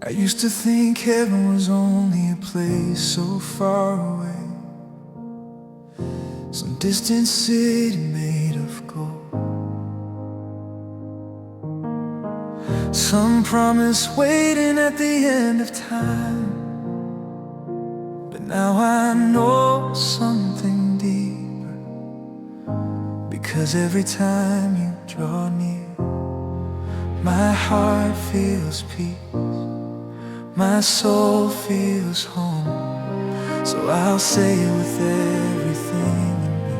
I used to think heaven was only a place so far away, some distant city made of gold, some promise waiting at the end of time. But now I know something deeper, because every time you draw near, my heart feels peace, my soul feels home. So I'll say it with everything in me: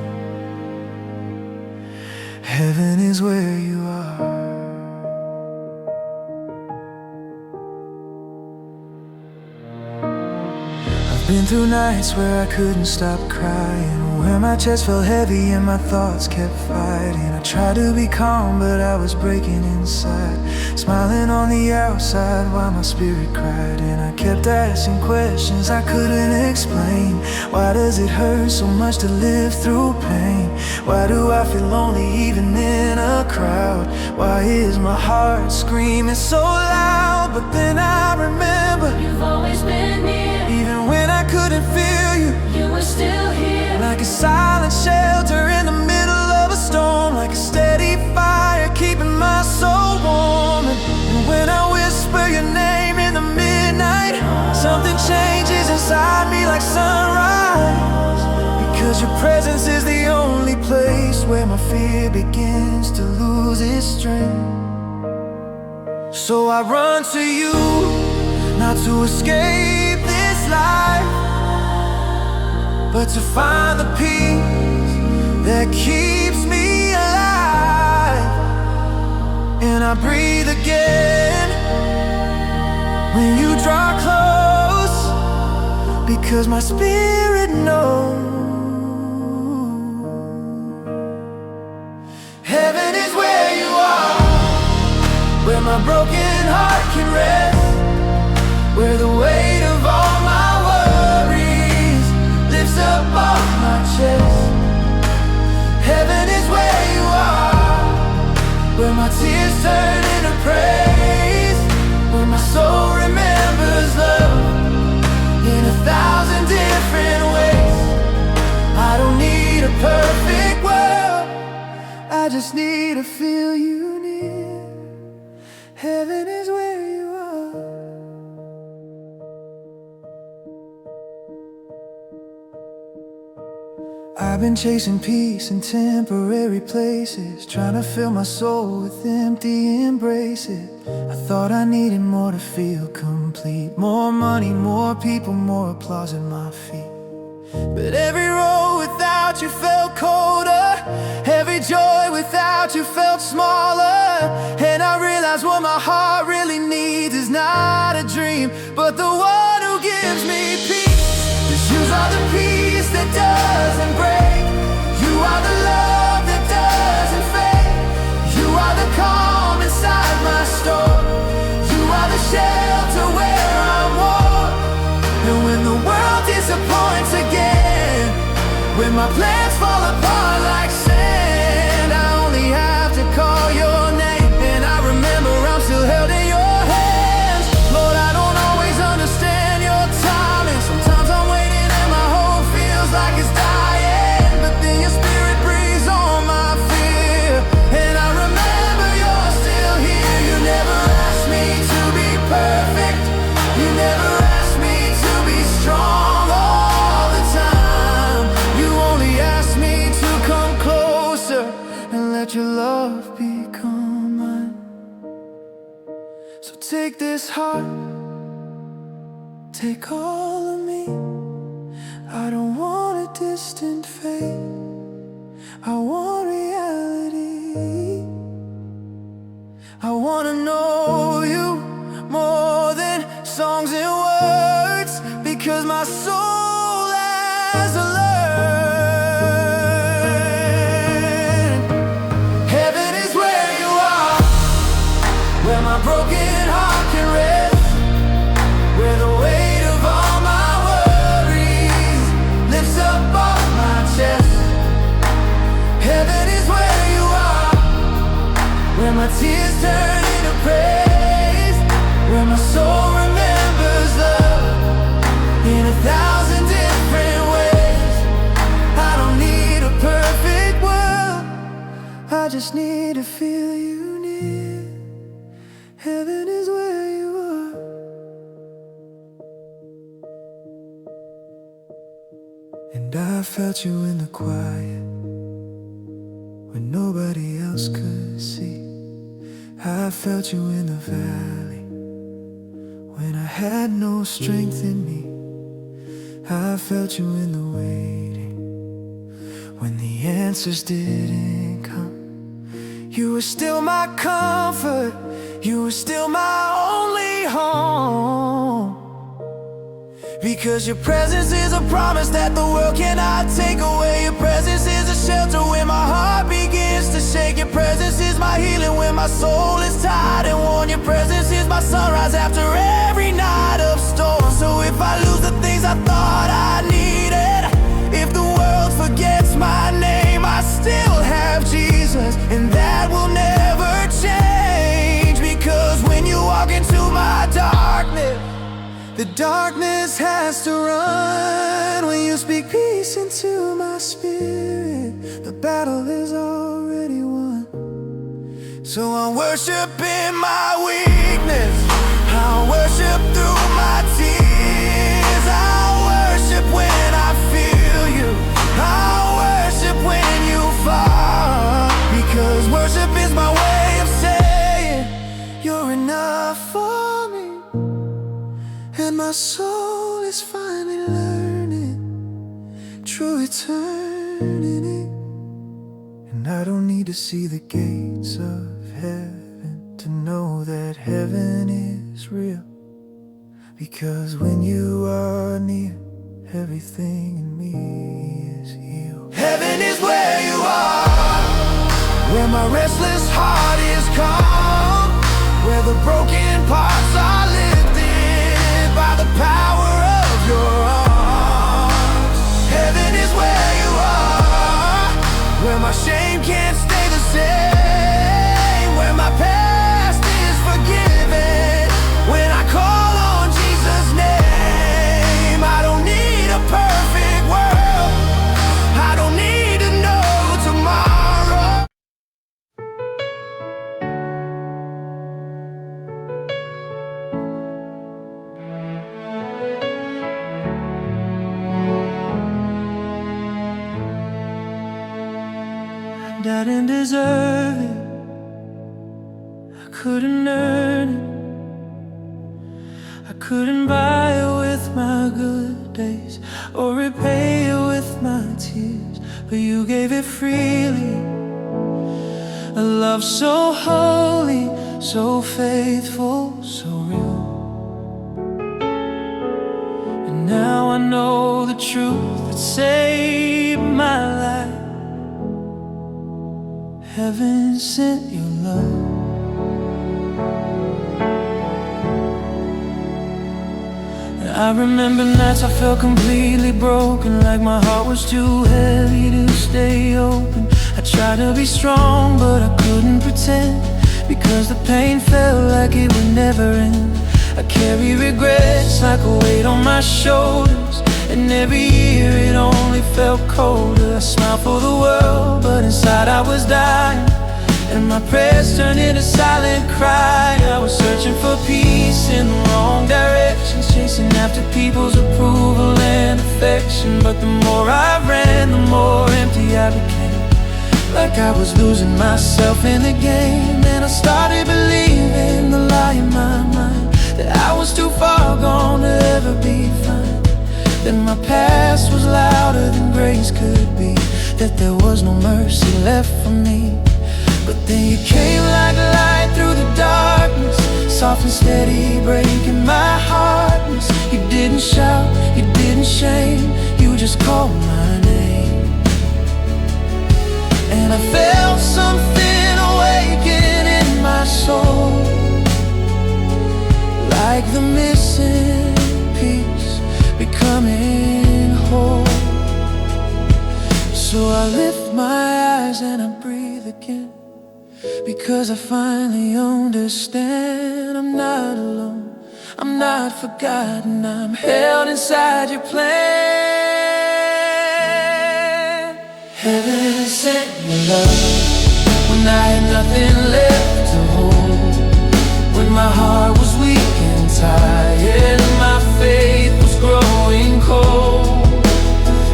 heaven is where you are. I've been through nights where I couldn't stop crying, where my chest felt heavy and my thoughts kept fighting. I tried to be calm, but I was breaking inside, smiling on the outside while my spirit cried. And I kept asking questions I couldn't explain. Why does it hurt so much to live through pain? Why do I feel lonely even in a crowd? Why is my heart screaming so loud? But then I remember you've always been near. Even when I couldn't feel you, You were still here. like a silent shelter in the middle of a storm, like a steady fire keeping my soul warm. And when I whisper your name in the midnight, something changes inside me like sunrise, because your presence is the only place where my fear begins to lose its strength. So I run to you, not to escape this life, but to find the peace that keeps me alive. And I breathe again when you draw close, because my spirit knows heaven is where you are, where my broken heart can rest, where the weight of all my worries lifts up off my chest. Heaven is where you are, where my tears turn into praise, where my soul remembers love in 1,000 different ways. I don't need a perfect world, I just need to feel you near. Heaven is where you are. I've been chasing peace in temporary places, trying to fill my soul with empty embraces. I thought I needed more to feel complete, more money, more people, more applause at my feet. But every road without you felt colder, every joy without you felt smaller. And I realized what my heart really needs is not a dream, but the one who gives me peace. 'Cause you are the peace that doesn't break, you are the love that doesn't fade, you are the calm inside my storm, you are the shelter where I'm warm. And when the world disappoints again, when my plans fall apart like sand, I only have to call your name, and I remember I'm still held in your hands. Lord, I don't always understand your timing. Sometimes I'm waiting and my hope feels like it's dying, but then your spirit breathes on my fear, and I remember you're still here. You never asked me to be perfect, you never asked me to be strong all the time. You only asked me to come closer and let your love become mine. So take this heart, take all of me. I don't want a distant fate, I want reality. I wanna know you more than songs and words, because my soul has learned heaven is where you are, where my broken heart can rest, where the weight of all my worries lifts up off my chest. Heaven is where you are, where my tears turn into praise, where my soul remains I just need to feel you near. Heaven is where you are. And I felt you in the quiet when nobody else could see. I felt you in the valley when I had no strength in me. I felt you in the waiting when the answers didn't come. You were still my comfort, you were still my only home. Because your presence is a promise that the world cannot take away. Your presence is a shelter when my heart begins to shake. Your presence is my healing when my soul is tired and worn. Your presence is my sunrise after every night of storm. So if I lose the things I thought I needed, if the world forgets my name, I still have Jesus, and that will never change. Because when you walk into my darkness, the darkness has to run. When you speak peace into my spirit, the battle is already won. So I'll worship in my weakness, I'll worship through my tears, I'll worship when I feel you, I'll worship when you fall. Because worship is my way of saying you're enough for me. And my soul is finally learning true eternity. And I don't need to see the gates of heaven to know that heaven is real. Because when you are near, everything in me is healed. Heaven is where you are, where my restless heart is calm, where the broken parts are lifted by the power of your arms. Heaven is where you are, where my shame can't stay the same, where my past is forgiven. When I call on Jesus' name, I don't need a perfect world, I don't need to know tomorrow. I didn't deserve it, I couldn't earn it, I couldn't buy it with my good days or repay it with my tears. But you gave it freely, a love so holy, so faithful, so real. And now I know the truth that saved my life. Heaven sent your love. And I remember nights I felt completely broken, like my heart was too heavy to stay open. I tried to be strong, but I couldn't pretend, because the pain felt like it would never end. I carry regrets like a weight on my shoulders, and every year it only felt colder. I smiled for the world, but inside I was dying, and my prayers turned into silent cry. I was searching for peace in the wrong directions, chasing after people's approval and affection. But the more I ran, the more empty I became, like I was losing myself in the game. And I started believing the lie in my mind, that I was too far gone to ever be fine, that my past was louder than grace could be, that there was no mercy left for me. But then you came like light through the darkness, soft and steady, breaking my hardness. You didn't shout, you didn't shame, you just called my name. And I felt something awaken in my soul, like the missing piece becoming whole. So I lift my eyes and I breathe again, because I finally understand I'm not alone, I'm not forgotten, I'm held inside your plan. Heaven sent your love when I had nothing left to hold, when my heart was weak and tired and my faith was growing cold.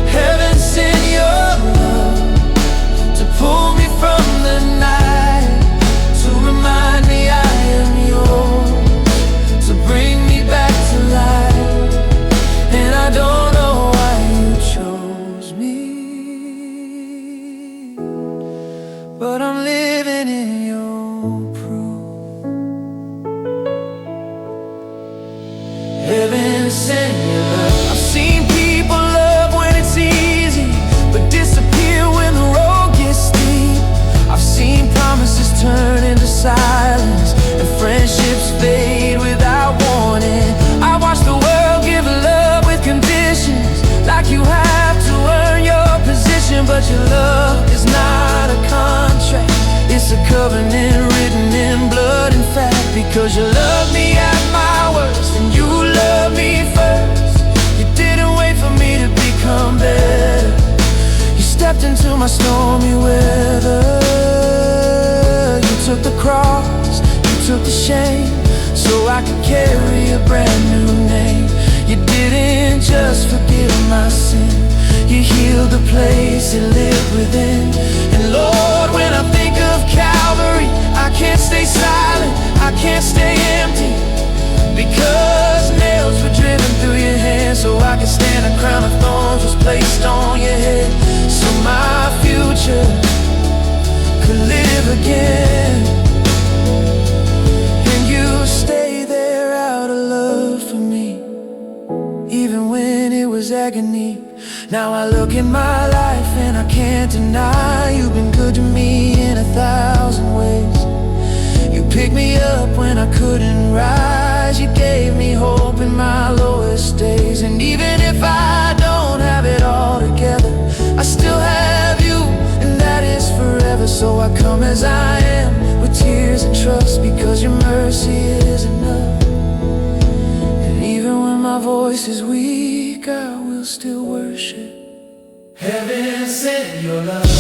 Heaven sent your love to pull me from the night, to remind me I am yours, to bring me back to life. And I don't know why you chose me, but I'm living in your proof. Heaven sent your love. I've seen people love when it's easy, but disappear when the road gets steep. I've seen promises turn into silence, and friendships fade without warning. I watch the world give love with conditions, like you have to earn your position. But your love is not a contract, it's a covenant written in blood and fat. Because you love me at my worst, and you love me first. You didn't wait for me to become better, you stepped into my stormy weather. You took the cross, you took the shame, so I could carry a brand new name. You didn't just forgive my sin, you healed the place it lived within. And Lord, when I think of Calvary, I can't stay silent, I can't stay empty, because nails were driven through your hands, so I could stand. A crown of thorns was placed on your head, so my future could live again. And you stay there out of love for me, even when it was agony. Now I look in my life and I can't deny you've been good to me in 1,000 ways. You picked me up when I couldn't rise, you gave me hope in my lowest days. And even if I don't have it all together, I still have you, and that is forever. So I come as I am, with tears and trust, because your mercy is enough. And even when my voice is weak, I will still worship. Heaven sent your love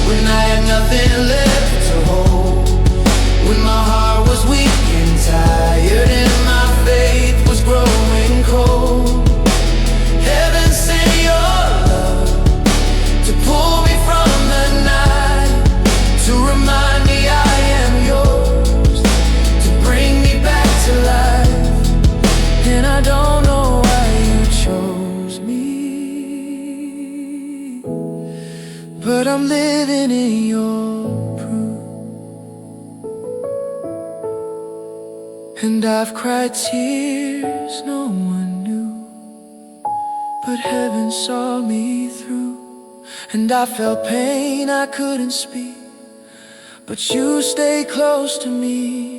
when I had nothing left to hold, when my heart was weak and tired and my faith was growing cold. Heaven sent your love to pull me from the night, to remind me I am yours, to bring me back to life. And I don't know why you chose me, but I'm living in your proof. And I've cried tears no one knew, but heaven saw me through. And I felt pain I couldn't speak, but you stay close to me.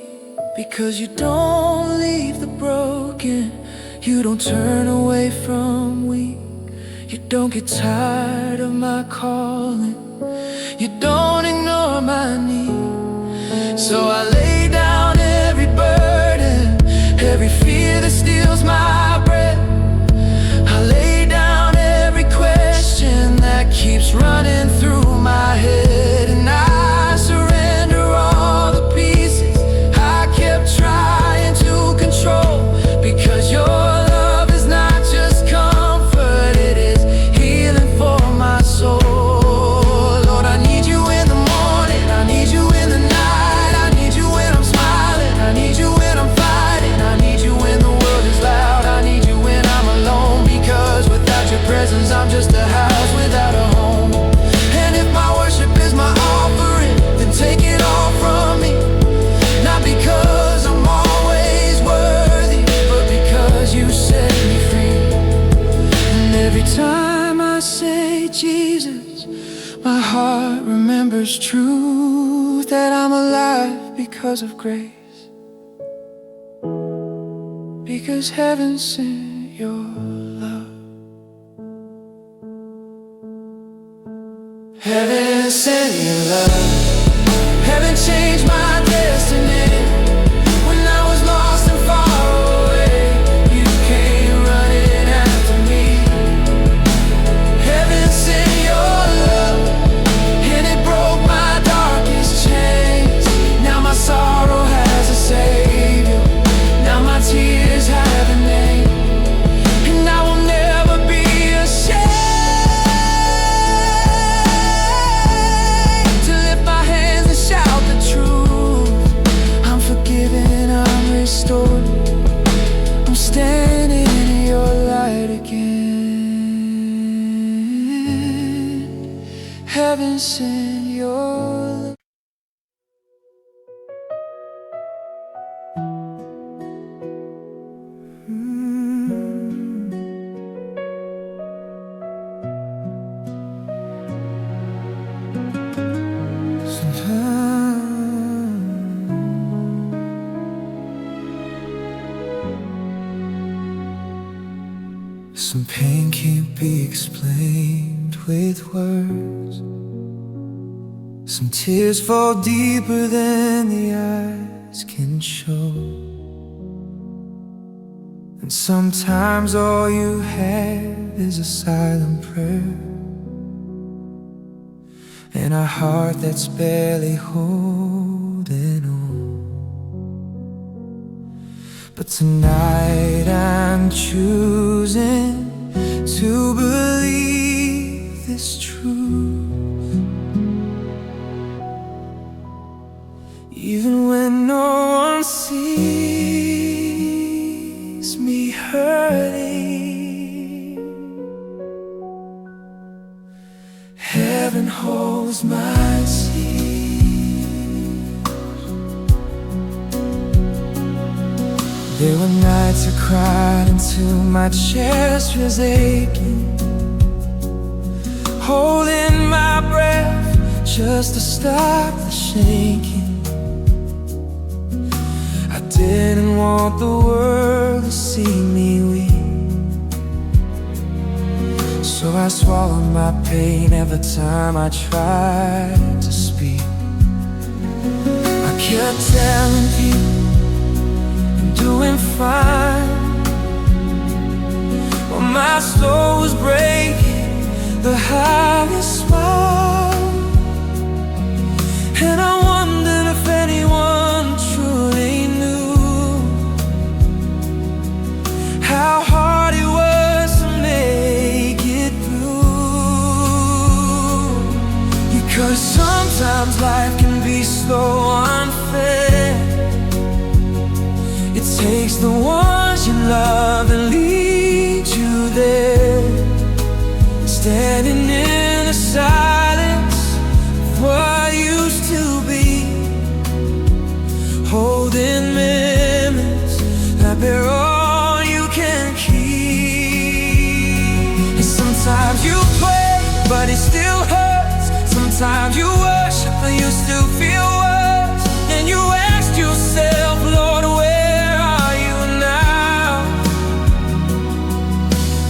Because you don't leave the broken, you don't turn away from weak, you don't get tired of my calling, you don't ignore my need. So I lay down every burden, every fear that steals my breath. I lay down every question that keeps running through my head, and I surrender all the pieces I kept trying to control. Because your love is not just comfort, it is healing for my soul. Lord, I need you in the morning, I need you in the night, I need you when I'm smiling, I need you when I'm fighting, I need you when the world is loud, I need you when I'm alone. Because without your presence I'm just a house without a home. And if my worship is my offering, then take it all from me. Not because I'm always worthy, but because you set me free. And every time I say Jesus, my heart remembers truth, that I'm alive because of grace, because heaven sent your love. Heaven sent your love, heaven changed my destiny. When I was lost and far away, you came running after me. Heaven sent your love, and it broke my darkest Some pain can't be explained with words. Some tears fall deeper than the eyes can show. And sometimes all you have is a silent prayer, and a heart that's barely holding on. But tonight I'm choosing to believe this truth, even when no one sees me hurting. Heaven holds my tears. There were nights I cried until my chest was aching, holding my breath just to stop the shaking. I didn't want the world to see me weak, so I swallowed my pain every time I tried to speak. I kept telling people doing fine, while my soul was breaking the highest smile. And I wondered if anyone truly knew how hard it was to make it through. Because sometimes life can be so unfair. It takes the ones you love and lead you there, standing in the silence of what used to be, holding memories that they're all you can keep. And sometimes you pray, but it still hurts. Sometimes you worship, but you still feel worse. And you ask yourself, Lord,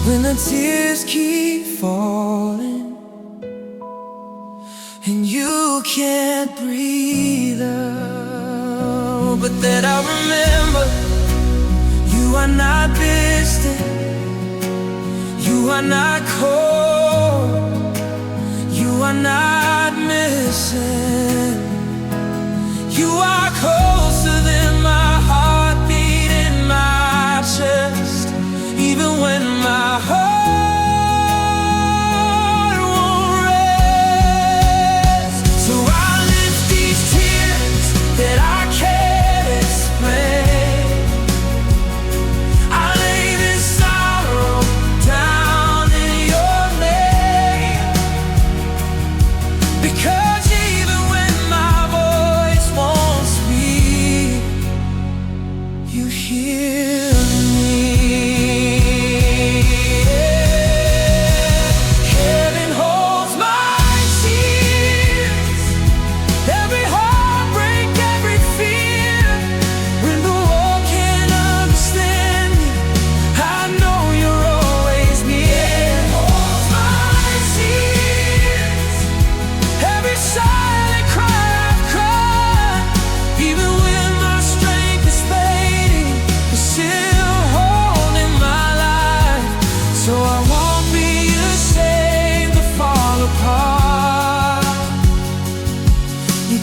when the tears keep falling and you can't breathe out. But then I remember, you are not distant, you are not cold, you are not missing. You are closer than my heartbeat in my chest, even when my heart won't rest. So I lift these tears that I can't explain. I lay this sorrow down in your name, because even when my voice won't speak, you hear me.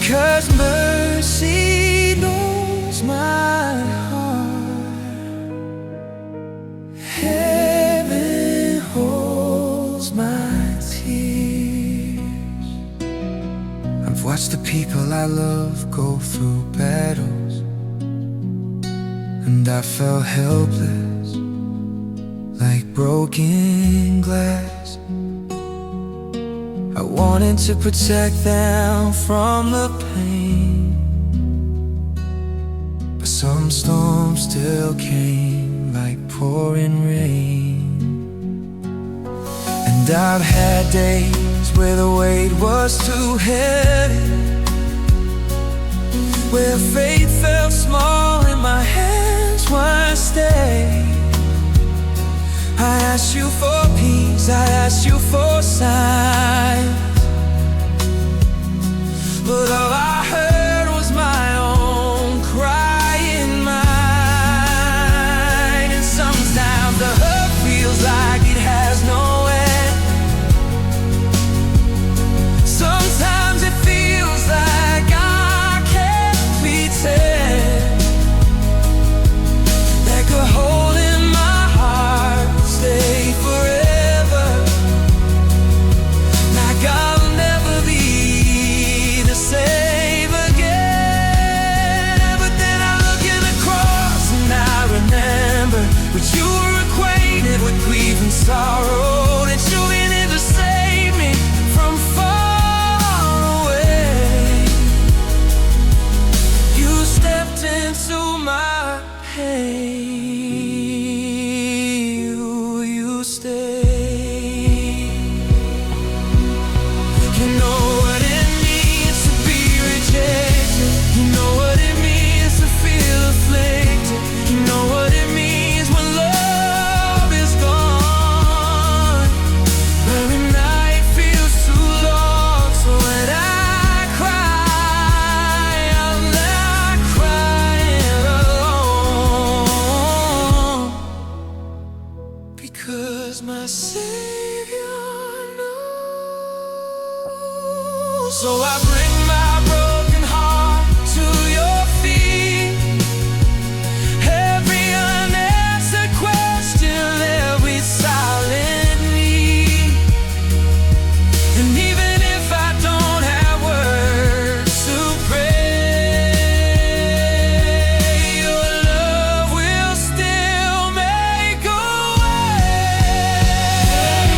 Because mercy knows my heart, heaven holds my tears. I've watched the people I love go through battles, and I felt helpless, like broken glass. I wanted to protect them from the pain, but some storms still came like pouring rain. And I've had days where the weight was too heavy, where faith felt small and my hands were steady. I asked you for peace, I asked you for signs, but all I heard was my own crying mind. And sometimes the hurt feels like it has no end. Sometimes it feels like I can't pretend that could hold in my heart, stay forever. Like I'll never be the same again. But then I look at the cross and I remember what you were acquainted with, grief and sorrow, that you been here to save me from far away. You stepped into my pain. You stayed. You know what it means to be rejected. You know what it means to feel afflicted. You know what it means when love is gone. Every night feels too long, so when I cry, I'm not crying alone, because my Savior knows. So I bring my broken heart to your feet. Every unanswered question, every silent need. And even if I don't have words to pray, your love will still make a way.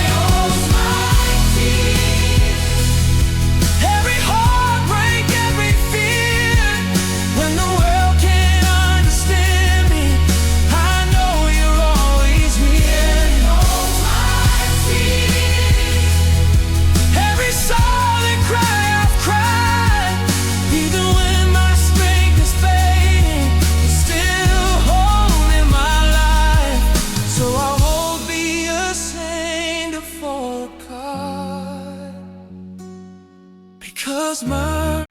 Holds my tears, every heartbreak, every fear. When the world can't understand me, I know you're always near. Holds my tears, every silent cry I've cried. Even when my strength is fading, you're still holding my life. So I won't be ashamed to fall apart, because my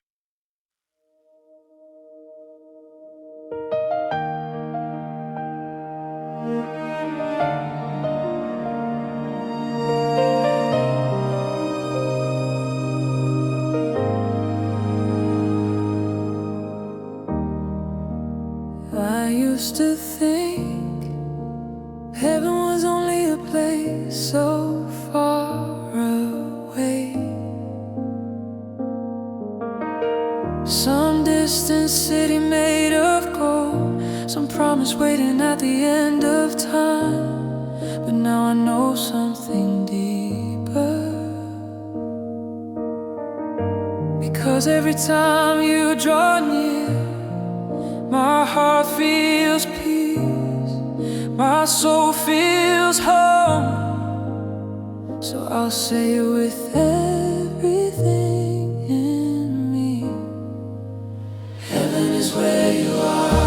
I used to think heaven was only a place so far away, some distant city made of gold, some promise waiting at the end of time. But now I know something deeper, because every time you draw near, my heart feels peace, my soul feels home. So I'll say it with everything in me. Heaven is where you are.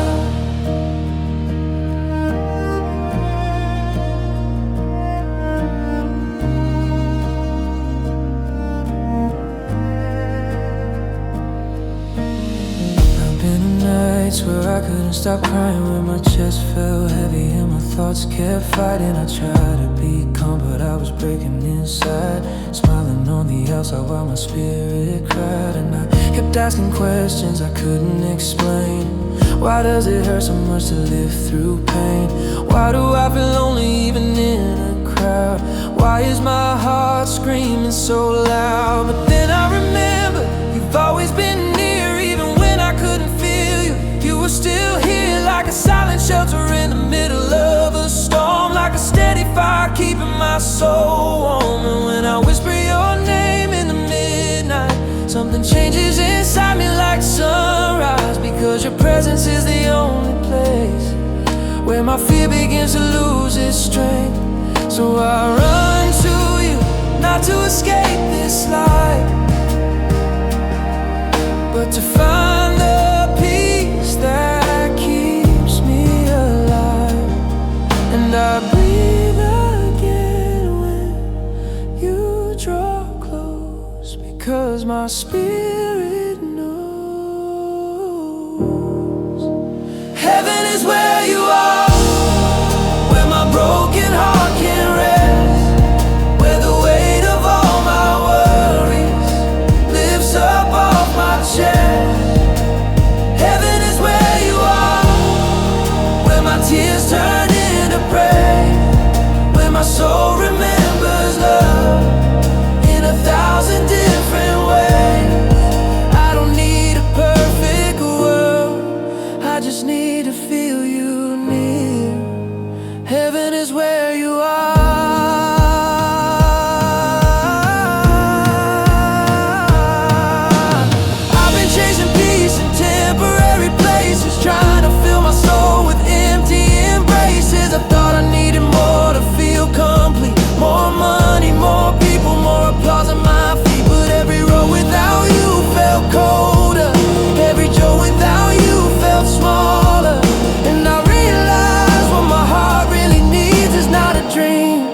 I've been in nights where I couldn't stop crying, when my chest felt heavy and my thoughts kept fighting. I tried to be calm, but I was breaking inside, smiling on the outside while my spirit cried. And I kept asking questions I couldn't explain. Why does it hurt so much to live through pain? Why do I feel lonely even in a crowd? Why is my heart screaming so loud? But then I remember you've always been near, even when I couldn't feel you. You were still here, like a silent shelter in the middle of a storm, like a steady fire keeping my soul warm. And when I whisper your name in the midnight, something changes inside me like sunrise, because your presence is the only place where my fear begins to lose its strength. So I run to you, not to escape this life, but to find the peace that keeps me alive. And I breathe again my spirit knows. Heaven is where you are, where my broken heart can rest, where the weight of all my worries lifts up off my chest. Heaven is where you are, where my tears turn into praise, where my soul remembers love in 1,000 different ways. I don't need a perfect world, I just need to feel you near. Heaven is where you are. I've been chasing peace in temporary places, trying to fill my soul with empty embraces. I thought I needed more to feel complete, more money, more people, more applause at my feet. But every road without you felt colder, every joy without you felt smaller. And I realized what my heart really needs is not a dream,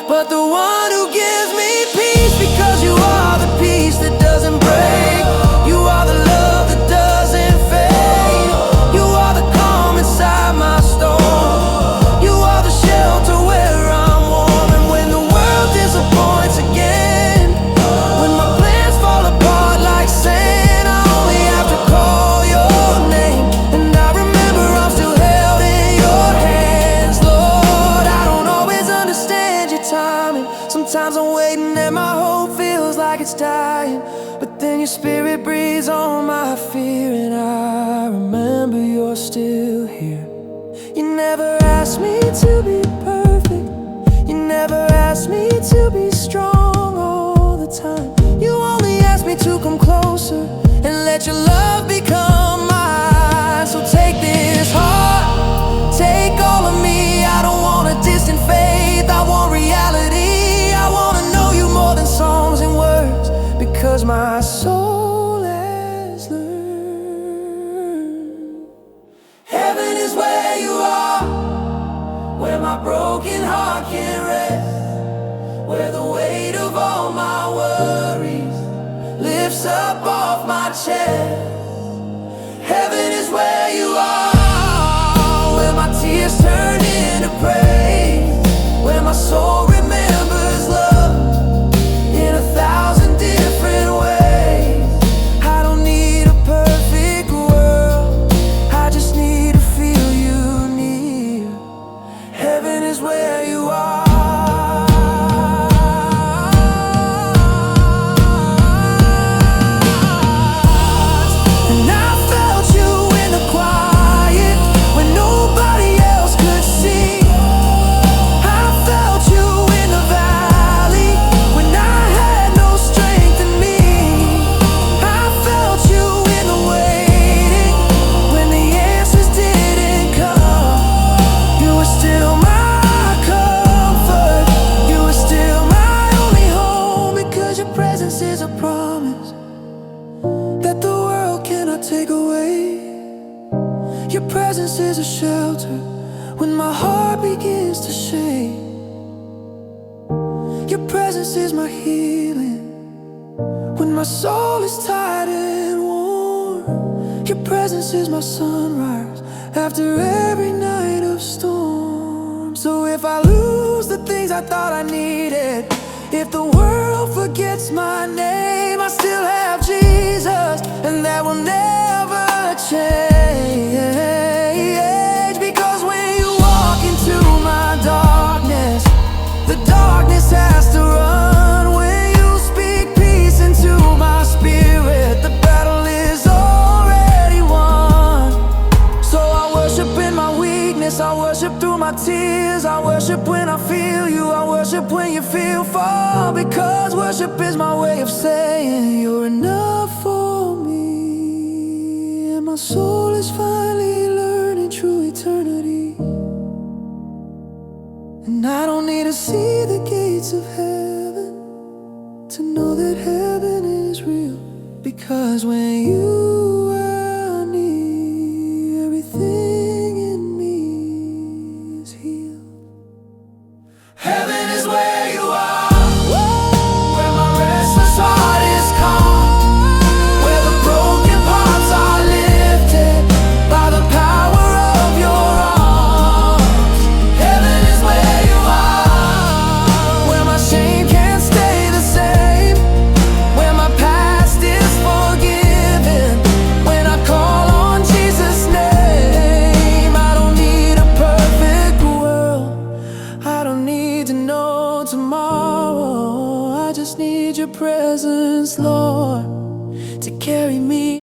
but the one who gives me peace. Because you are the peace that doesn't break, you are the love that doesn't fade, you are the calm inside my storm, you are the shelter where I'm warm. And when the world disappoints again, when my plans fall apart like sand, I only have to call your name, and I remember I'm still held in your hands. Lord, I don't always understand your timing. Sometimes I'm waiting and my hope feels like it's dying, but then your spirit breathes on my fear, and I remember you're still here. You never asked me to be perfect, you never asked me to be strong all the time. You only asked me to come closer and let your love become mine. So take this heart, take all of me. I don't want a distant faith, I want reality. I want to know you more than songs and words, because my soul has learned. Heaven is where you are, where my broken heart can rest, where the weight of all my worries lifts up off my chest. Heaven is where you are, where my tears turn into praise, where my soul remembers love in 1,000 different ways. I don't need a perfect world, I just need to feel you near. Heaven is where you are. And I felt you in the quiet when nobody else could see. I felt you in the valley when I had no strength in me. I felt you in the waiting when the answers didn't come. You were still my comfort, you were still my only home, because your presence is a promise that the world cannot take away. Your presence is a shelter when my heart begins to shake. Your presence is my healing when my soul is tired and worn. Your presence is my sunrise after every night of storm. So if I lose the things I thought I needed, if the world forgets my name, I still have Jesus, and that will never change. Because when you walk into my darkness, the darkness has to run. When you speak peace into my spirit, the battle is already won. So I worship in my weakness, I worship through my tears, I worship when I feel you, I worship when you feel far. Because worship is my way of saying you're enough for me, and my soul is finally learning true eternity. And I don't need to see the gates of heaven to know that heaven is real. Because when you